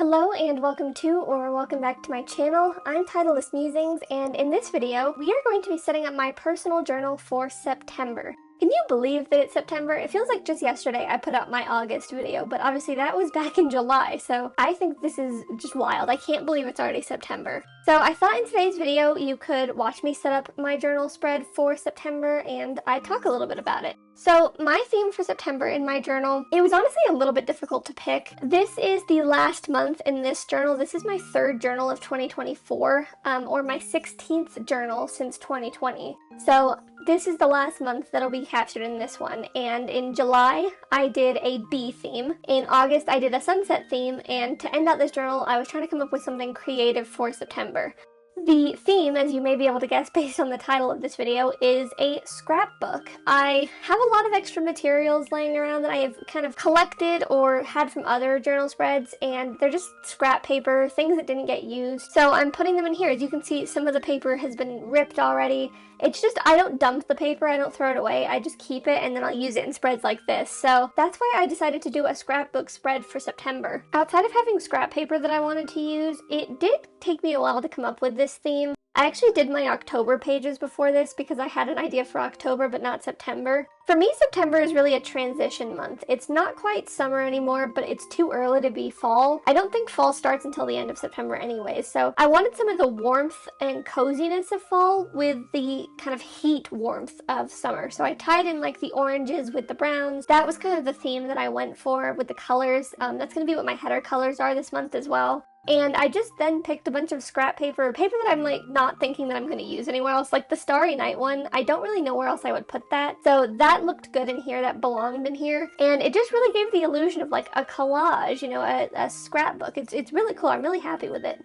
Hello and welcome to or welcome back to my channel. I'm Titleless Musings, and in this video we are going to be setting up my personal journal for September. Can you believe that it's September? It feels like just yesterday I put out my August video, but obviously that was back in July, so I think this is just wild. I can't believe it's already September. So I thought in today's video you could watch me set up my journal spread for September and I talk a little bit about it. So my theme for September in my journal, it was honestly a little bit difficult to pick. This is the last month in this journal. This is my third journal of 2024, or my 16th journal since 2020. So this is the last month that'll be captured in this one. And in July, I did a bee theme. In August, I did a sunset theme. And to end out this journal, I was trying to come up with something creative for September. The theme, as you may be able to guess based on the title of this video, is a scrapbook. I have a lot of extra materials laying around that I have kind of collected or had from other journal spreads, and they're just scrap paper, things that didn't get used. So I'm putting them in here. As you can see, some of the paper has been ripped already. It's just, I don't dump the paper, I don't throw it away, I just keep it and then I'll use it in spreads like this. So that's why I decided to do a scrapbook spread for September. Outside of having scrap paper that I wanted to use, it did take me a while to come up with this theme. I actually did my October pages before this because I had an idea for October but not September. For me, September is really a transition month. It's not quite summer anymore, but it's too early to be fall. I don't think fall starts until the end of September anyways, so I wanted some of the warmth and coziness of fall with the kind of heat warmth of summer. So I tied in like the oranges with the browns. That was kind of the theme that I went for with the colors. That's going to be what my header colors are this month as well. And I just then picked a bunch of scrap paper that I'm like not thinking that I'm going to use anywhere else. Like the Starry Night one, I don't really know where else I would put that. So that looked good in here, that belonged in here. And it just really gave the illusion of like a collage, you know, a scrapbook. It's really cool. I'm really happy with it.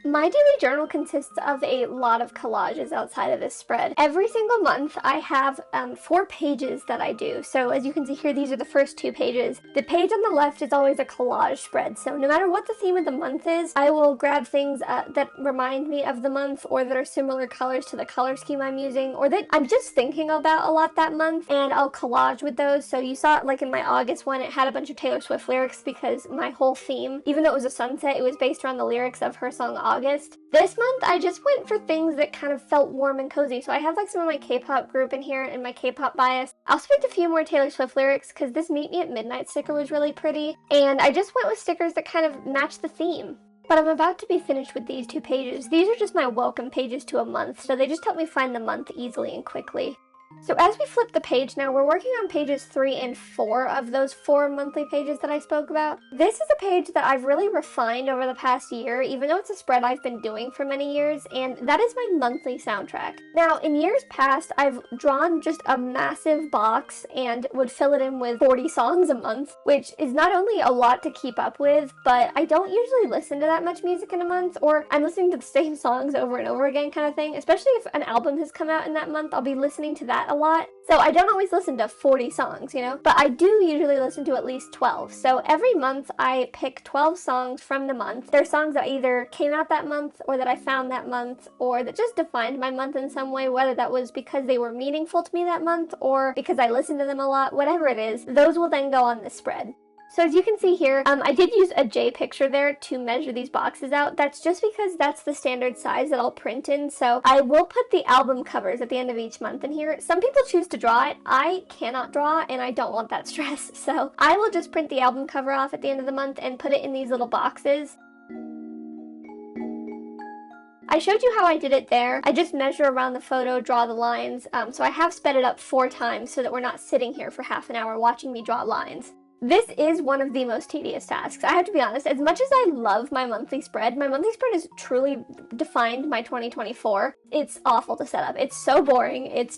My daily journal consists of a lot of collages outside of this spread. Every single month I have 4 pages that I do. So as you can see here, these are the first 2 pages. The page on the left is always a collage spread. So no matter what the theme of the month is, I will grab things that remind me of the month or that are similar colors to the color scheme I'm using or that I'm just thinking about a lot that month, and I'll collage with those. So you saw it like in my August one, it had a bunch of Taylor Swift lyrics because my whole theme, even though it was a sunset, it was based around the lyrics of her song August. This month I just went for things that kind of felt warm and cozy. So I have like some of my K-pop group in here and my K-pop bias. I also picked a few more Taylor Swift lyrics because this Meet Me at Midnight sticker was really pretty. And I just went with stickers that kind of match the theme. But I'm about to be finished with these 2 pages. These are just my welcome pages to a month, so they just help me find the month easily and quickly. So as we flip the page now, we're working on pages 3 and 4 of those 4 monthly pages that I spoke about. This is a page that I've really refined over the past year, even though it's a spread I've been doing for many years, and that is my monthly soundtrack. Now, in years past, I've drawn just a massive box and would fill it in with 40 songs a month, which is not only a lot to keep up with, but I don't usually listen to that much music in a month, or I'm listening to the same songs over and over again kind of thing. Especially if an album has come out in that month, I'll be listening to that a lot. So I don't always listen to 40 songs, you know, but I do usually listen to at least 12. So every month I pick 12 songs from the month. They're songs that either came out that month or that I found that month or that just defined my month in some way, whether that was because they were meaningful to me that month or because I listened to them a lot, whatever it is, those will then go on this spread. So as you can see here, I did use a J picture there to measure these boxes out. That's just because that's the standard size that I'll print in. So I will put the album covers at the end of each month in here. Some people choose to draw it. I cannot draw and I don't want that stress. So I will just print the album cover off at the end of the month and put it in these little boxes. I showed you how I did it there. I just measure around the photo, draw the lines. So I have sped it up 4 times so that we're not sitting here for half an hour watching me draw lines. This is one of the most tedious tasks. I have to be honest, as much as I love my monthly spread has truly defined my 2024. It's awful to set up. It's so boring. It's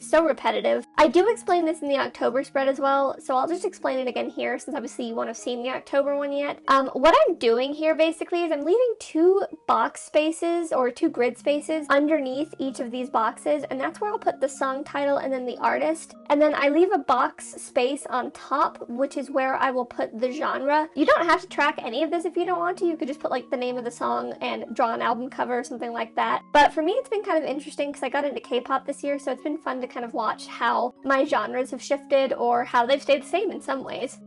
so repetitive. I do explain this in the October spread as well, so I'll just explain it again here since obviously you won't have seen the October one yet. What I'm doing here basically is I'm leaving 2 box spaces or 2 grid spaces underneath each of these boxes, and that's where I'll put the song title and then the artist. And then I leave a box space on top, which is where I will put the genre. You don't have to track any of this if you don't want to. You could just put like the name of the song and draw an album cover or something like that. But for me, it's been kind of interesting because I got into K-pop this year, so it's been fun to kind of watch how my genres have shifted or how they've stayed the same in some ways.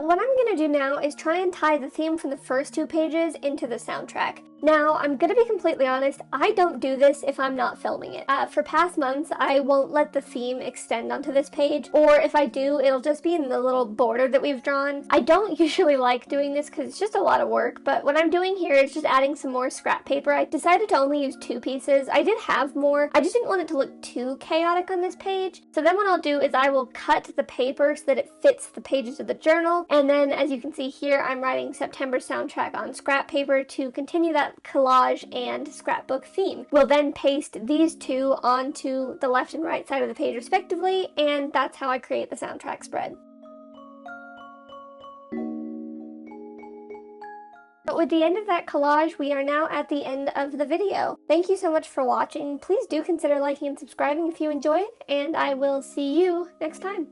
what I'm gonna do now is try and tie the theme from the first 2 pages into the soundtrack. Now, I'm gonna be completely honest, I don't do this if I'm not filming it. For past months, I won't let the theme extend onto this page, or if I do, it'll just be in the little border that we've drawn. I don't usually like doing this because it's just a lot of work, but what I'm doing here is just adding some more scrap paper. I decided to only use 2 pieces. I did have more, I just didn't want it to look too chaotic on this page. So then what I'll do is I will cut the paper so that it fits the pages of the journal, and then as you can see here, I'm writing September soundtrack on scrap paper to continue that collage and scrapbook theme. We'll then paste these 2 onto the left and right side of the page respectively, and that's how I create the soundtrack spread. But with the end of that collage, we are now at the end of the video. Thank you so much for watching. Please do consider liking and subscribing if you enjoyed, and I will see you next time.